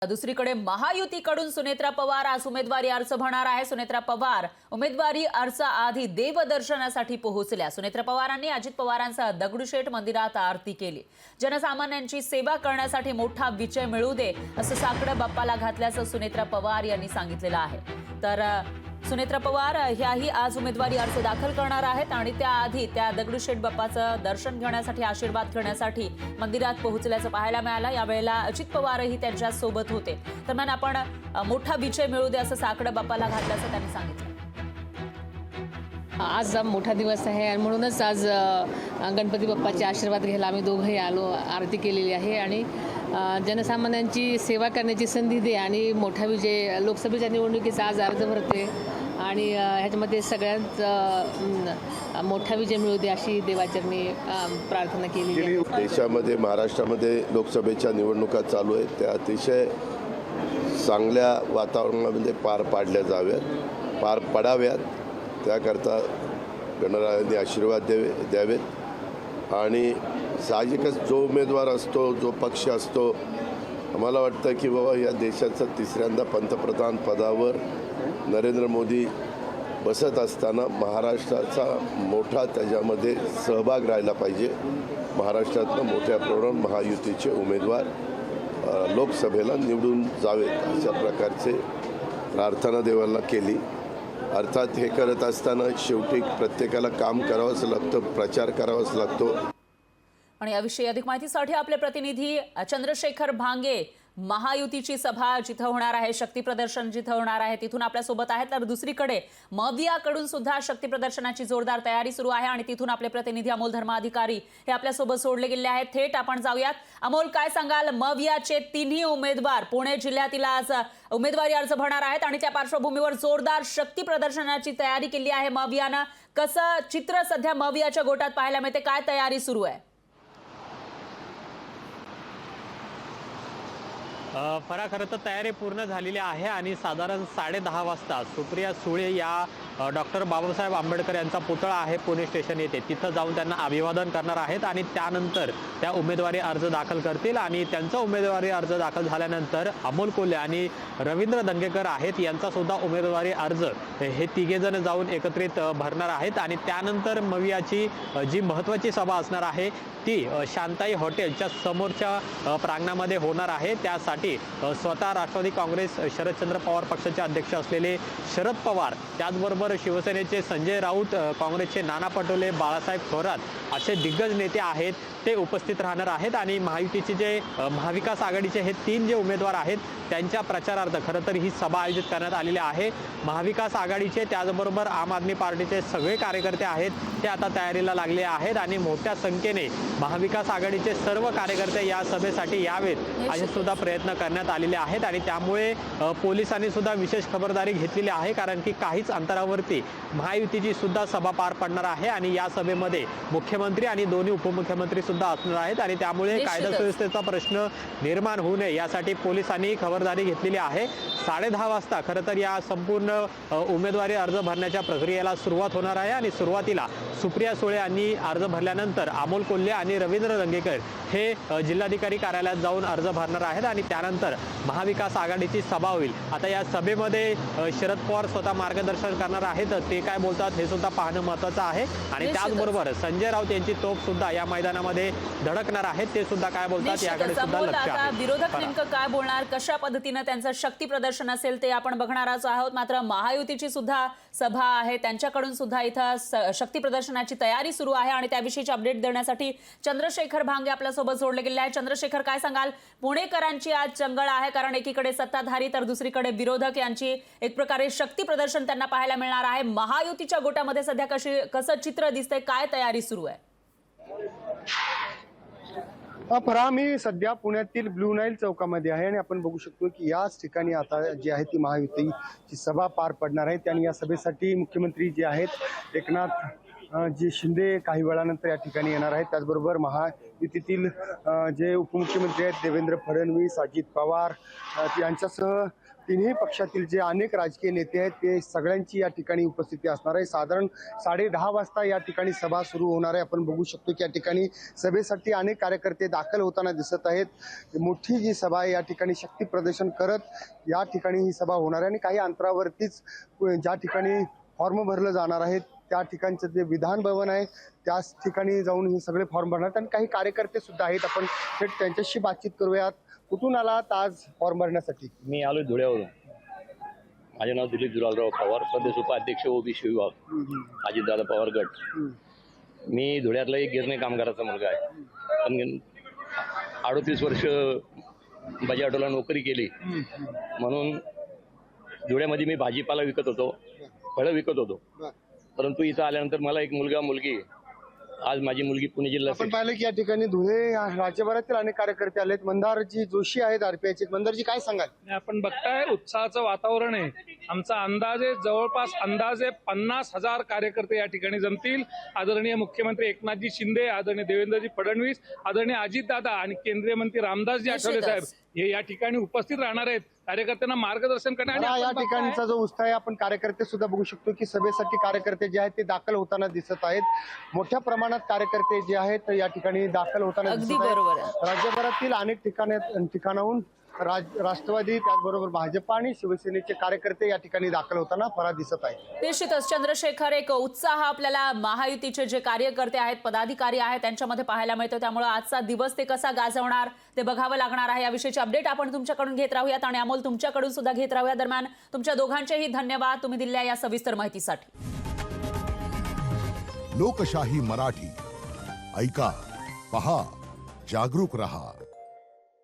दुसरीकडे महायुतीकडून सुनेत्रा पवार आज उमेदवारी अर्ज भरणार आहे। सुनेत्रा पवार उमेदवारी अर्जाआधी देवदर्शनासाठी पोहोचल्या। सुनेत्रा पवारांनी अजित पवारांसह दगडूशेठ मंदिरात आरती केली। जनसामान्यांची सेवा करण्यासाठी मोठा विजय मिळू दे असं साकडं बाप्पाला घातल्याचं सुनेत्रा पवार यांनी सांगितलेलं आहे। तर सुनेत्रा पवार ह्याही आज उमेदवारी अर्ज दाखल करणार आहेत आणि त्याआधी त्या दगडूशेठ बाप्पाचं दर्शन घेण्यासाठी आशीर्वाद घेण्यासाठी मंदिरात पोहोचल्याचं पाहायला मिळालं। यावेळेला अजित पवारही त्यांच्या सोबत होते। दरम्यान आपण मोठा विजय मिळू दे असं साकडं बाप्पाला घातल्याचं त्यांनी सांगितलं। आज मोठा दिवस आहे आणि म्हणूनच आज गणपती बाप्पाचे आशीर्वाद घ्यायला आम्ही दोघंही आलो। आरती केलेली आहे आणि जनसामान्यांची सेवा करण्याची संधी दे आणि मोठा विजय लोकसभेच्या निवडणुकीचा आज अर्ज भरते आणि ह्याच्यामध्ये सगळ्यात मोठा विजय मिळू दे अशी देवाचरणी प्रार्थना केली आहे। देशामध्ये महाराष्ट्रामध्ये लोकसभेच्या निवडणुका चालू आहेत, त्या अतिशय चांगल्या वातावरणामध्ये पार पडाव्यात त्याकरता गणरायांनी आशीर्वाद द्यावेत आणि साहजिकच जो उमेदवार असतो, जो पक्ष असतो, आम्हाला वाटतं की बाबा या देशाचं तिसऱ्यांदा पंतप्रधान पदावर नरेंद्र मोदी बसत असताना महाराष्ट्राचा मोठा त्याच्यामध्ये सहभाग राहिला पाहिजे। महाराष्ट्रातनं मोठ्या प्रमाणात महायुतीचे उमेदवार लोकसभेला निवडून जावेत अशा प्रकारचे प्रार्थना देवाला केली। अर्थात हे करत असताना शेवटी प्रत्येकाला काम करावंच लागतं, प्रचार करावाच लागतो। आणि याविषयी अधिक माहितीसाठी आपले प्रतिनिधी चंद्रशेखर भांगे महायुतीची सभा जिथं होणार आहे, शक्ती प्रदर्शन जिथं होणार आहे तिथून आपल्या सोबत आहेत। तर दुसरीकडे मवियाकडून सुद्धा शक्ती प्रदर्शनाची जोरदार तयारी सुरू आहे आणि तिथून आपले प्रतिनिधी अमोल धर्माधिकारी हे आपल्या सोबत जोडले गेले आहेत। थेट आपण जाऊयात। अमोल, काय सांगाल? मवियाचे तिन्ही उमेदवार पुणे जिल्ह्यातील आज उमेदवारी अर्ज भरणार आहेत आणि त्या पार्श्वभूमीवर जोरदार शक्ती प्रदर्शनाची तयारी केली आहे मवियानं। कसं चित्र सध्या मवियाच्या गोटात पाहायला मिळते? काय तयारी सुरू आहे? खरं तर तयारी पूर्ण झालेली आहे आणि साधारण 10:30 वाजता सुप्रिया सुळे या डॉक्टर बाबासाहेब आंबेडकर यांचा पुतळा आहे पुणे स्टेशन येथे, तिथं जाऊन त्यांना अभिवादन करणार आहेत आणि त्यानंतर त्या उमेदवारी अर्ज दाखल करतील आणि त्यांचा उमेदवारी अर्ज दाखल झाल्यानंतर अमोल कोल्हे आणि रवींद्र दंगेकर आहेत यांचा सुद्धा उमेदवारी अर्ज हे तिघेजण जाऊन एकत्रित भरणार आहेत आणि त्यानंतर मवियाची जी महत्त्वाची सभा असणार आहे ती शांताई हॉटेलच्या समोरच्या प्रांगणामध्ये होणार आहे। त्यासाठी स्वतः राष्ट्रवादी काँग्रेस शरदचंद्र पवार पक्षाचे अध्यक्ष असलेले शरद पवार, त्याचबरोबर शिवसेनेचे संजय राऊत, काँग्रेसचे नाना पटोले, बाळासाहेब थोरात असे दिग्गज नेते आहेत ते उपस्थित राहणार आहेत आणि महायुतीचे जे महाविकास आघाडीचे हे 3 जे उमेदवार आहेत त्यांच्या प्रचारार्थ खरं तर ही सभा आयोजित करण्यात आलेली आहे। महाविकास आघाडीचे त्याचबरोबर आम आदमी पार्टीचे सगळे कार्यकर्ते आहेत ते आता तयारीला लागले आहेत आणि मोठ्या संख्येने महाविकास आघाडीचे सर्व कार्यकर्ते या सभेसाठी यावेत असे सुद्धा प्रयत्न करण्यात आलेले आहेत आणि त्यामुळे पोलिसांनी सुद्धा विशेष खबरदारी घेतलेली आहे, कारण की काहीच अंतरावरती महायुतीची सुद्धा सभा पार पडणार आहे आणि या सभेमध्ये मुख्यमंत्री आणि दोन्ही उपमुख्यमंत्री सुद्धा असणार आहेत आणि त्यामुळे कायदा सुव्यवस्थेचा प्रश्न निर्माण होऊ नये यासाठी पोलिसांनी खबरदारी घेतलेली आहे। 10:30 वाजता खरं तर या संपूर्ण उमेदवारी अर्ज भरण्याच्या प्रक्रियेला सुरुवात होणार आहे आणि सुरुवातीला सुप्रिया सुळे यांनी अर्ज भरल्यानंतर अमोल कोल्हे आणि रवींद्र दंगेकर हे जिल्हाधिकारी कार्यालयात जाऊन अर्ज भरणार आहेत आणि त्यानंतर महाविकास आघाडीची सभा होईल। आता या सभेमध्ये शरद पवार स्वतः मार्गदर्शन करणार आहेत, ते काय बोलतात हे सुद्धा पाहणं महत्त्वाचं आहे आणि त्याचबरोबर संजय राऊत यांची तोफ सुद्धा या मैदानामध्ये धडकणार आहेत, ते सुद्धा काय बोलतात याकडे सुद्धा लक्ष आहे। विरोधक नेमकं काय बोलणार, कशा पद्धतीने त्यांचं शक्ती प्रदर्शन असेल ते आपण बघणारच आहोत। मात्र महायुतीची सुद्धा सभा आहे, त्यांच्याकडून सुद्धा इथं शक्ती प्रदर्शनाची तयारी सुरू आहे आणि त्याविषयीची अपडेट देण्यासाठी चंद्रशेखर भांगे आपल्या सोबत जोडले गेले आहेत। चंद्रशेखर, काय सांगाल? पुणेकरांची आज चंगळ आहे, कारण एकीकडे सत्ताधारी तर दुसरीकडे विरोधक यांची एक प्रकारे शक्ती प्रदर्शन त्यांना पाहायला मिळणार आहे। महायुतीच्या गोटामध्ये सध्या कसं चित्र दिसतंय, काय तयारी सुरू आहे? मी सध्या पुण्यातील ब्लू नाईल चौकामध्ये आहे आणि आपण बघू शकतो की याच ठिकाणी आता जी आहे ती महायुतीची सभा पार पडणार आहे आणि या सभेसाठी मुख्यमंत्री जे आहेत एकनाथ जी शिंदे काही वेळानंतर या ठिकाणी येणार आहेत. त्याचबरोबर महायुतीतील जे उपमुख्यमंत्री आहेत देवेंद्र फडणवीस, अजित पवार यांच्यासह तिन्ही पक्षातील जे अनेक राजकीय नेते आहेत ते सगळ्यांची या ठिकाणी उपस्थिती असणार आहे. साधारण 10:30 वाजता या ठिकाणी सभा सुरू होणार आहे. आपण बघू शकतो की या ठिकाणी सभेसाठी अनेक कार्यकर्ते दाखल होताना दिसत आहेत. मोठी जी सभा आहे या ठिकाणी शक्ती प्रदर्शन करत या ठिकाणी ही सभा होणार आहे आणि काही अंतरावरतीच ज्या ठिकाणी फॉर्म भरलं जाणार आहे त्या ठिकाणचं जे विधान भवन आहे त्याच ठिकाणी जाऊन हे सगळे फॉर्म भरणार आणि काही कार्यकर्ते सुद्धा आहेत. आपण थेट त्यांच्याशी बातचीत करूयात. कुठून आलात आज फॉर्म भरण्यासाठी? मी आलो धुळ्यावरून. माझे नाव दिलीप दुलालराव पवार, प्रदेश उपाध्यक्ष ओबीसी विभाग, अजितदादा पवार गट. मी धुळ्यातला एक गिरणी कामगाराचा मुलगा आहे. पण 38 वर्ष बजावटोला नोकरी केली म्हणून धुळ्यामध्ये मी भाजीपाला विकत होतो, फळं विकत होतो. परंतु इथं आल्यानंतर मला एक मुलगा मुलगी, आज माझी मुलगी पुणे जिल्हा आपण पाहिलं की या ठिकाणी धुळे राज्यभरातील अनेक कार्यकर्ते आलेत. मंदारजी जोशी आहेत आरपीआयचे. मंदारजी काय सांगाल? आपण बघताय उत्साहाचं वातावरण आहे. आमचा अंदाजे जवळपास 50,000 कार्यकर्ते या ठिकाणी जमतील. आदरणीय मुख्यमंत्री एकनाथजी शिंदे, आदरणीय देवेंद्रजी फडणवीस, आदरणीय अजितदादा आणि केंद्रीय मंत्री रामदासजी आठवले साहेब हे या ठिकाणी उपस्थित राहणार आहेत. कार्यकर्त्यांना मार्गदर्शन करण्यासाठी या ठिकाणचा जो उत्साह आहे आपण कार्यकर्ते सुद्धा बघू शकतो की सभेसाठी कार्यकर्ते जे आहेत ते दाखल होताना दिसत आहेत. मोठ्या प्रमाणात कार्यकर्ते जे आहेत या ठिकाणी दाखल होताना अगदी दिसत बरोबर आहेत. आहे. राज्यभरातील अनेक ठिकाणाहून राष्ट्रवादी त्याचबरोबर भाजपा आणि शिवसेनेचे कार्यकर्ते या ठिकाणी दाखल होताना फरार दिसत आहेत. निश्चितच चंद्रशेखर, एक उत्साह आपल्याला महायुतीचे जे कार्यकर्ते आहेत, पदाधिकारी आहेत त्यांच्यामध्ये पाहायला मिळतो. त्यामुळे आजचा दिवस ते कसा गाजवणार ते बघावं लागणार आहे. याविषयीची अपडेट आपण तुमच्याकडून घेत राहूयात आणि अमोल तुमच्याकडून सुद्धा घेत राहूया. दरम्यान तुमच्या दोघांचेही धन्यवाद तुम्ही दिलेल्या या सविस्तर माहितीसाठी. लोकशाही मराठी ऐका, पहा, जागरूक रहा.